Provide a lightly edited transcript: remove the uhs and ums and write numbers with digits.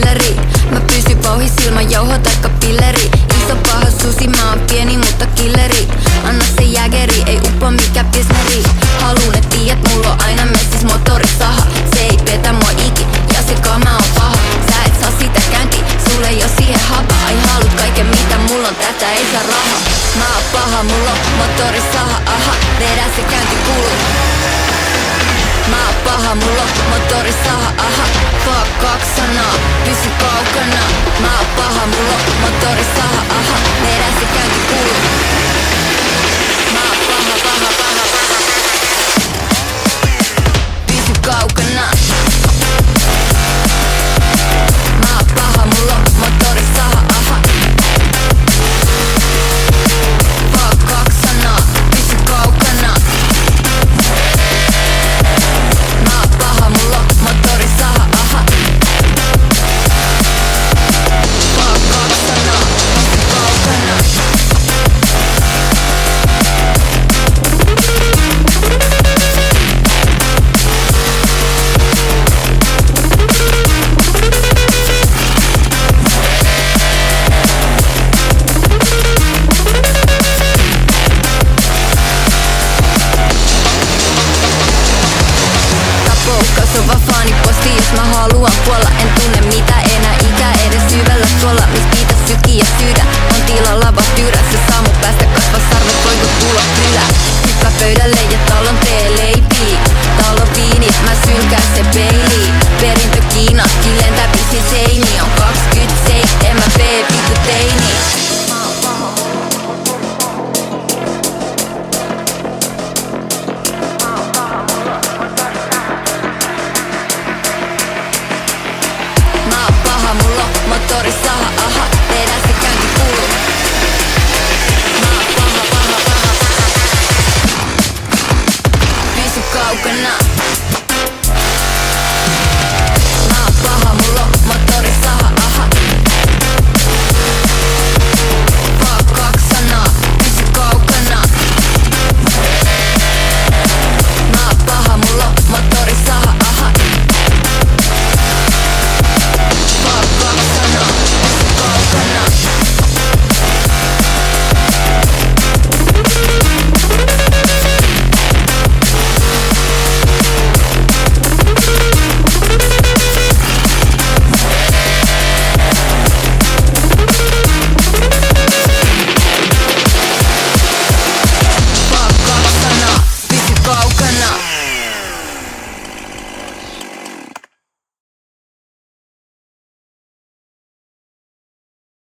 killeri. Mä pysyn vauhis ilman jauho taikka pilleri. Iso paha susi, mä oon pieni mutta killeri. Anna se jägeri, ei uppo mikä pisneri. Haluun et tiedät, mulla on aina messis motorisaha. Se ei petä mua iki, ja se kama on paha. Sä et saa sitä käynti, sulle ei oo siihen hapa. Ai haluut kaiken mitä mulla on, tätä ei saa raha. Mä oon paha, mulla on motorisaha, aha. Vedä se käynti kuuluu. Mä oon paha, mulla on motorisaha, aha. Fuck 2 sanaa, pysy kaukana. Mä oon paha, mulla on motorisaha, aha. Vedä se käynti kuuluu. Mä oon paha, paha, paha, paha. Pysy kaukana. Mä oon paha, mulla on motorisaha, aha. Fuck 2 sanaa, pysy kaukana. Mä oon paha, mulla on motorisaha, aha. Fuck 2 sanaa, pysy kaukana. Tapoukkaus on vaan faaniposti, jos mä haluan kuolla. En tunne mitä enää ikä edes syvällä tuolla. Mis pitäis syki ja syydä, on tilalla vaan tyyrä. Se saa mun päästä kasvaa sarvet, voiko tulla kylä. Hyppää pöydälle ja talon teeleipii. Talon viinit, mä sylkään se peiliin. Perintö Kiinakin lentää pisin seiniin. On 27, mä vittu teini. Mä oon paha, mulla on motori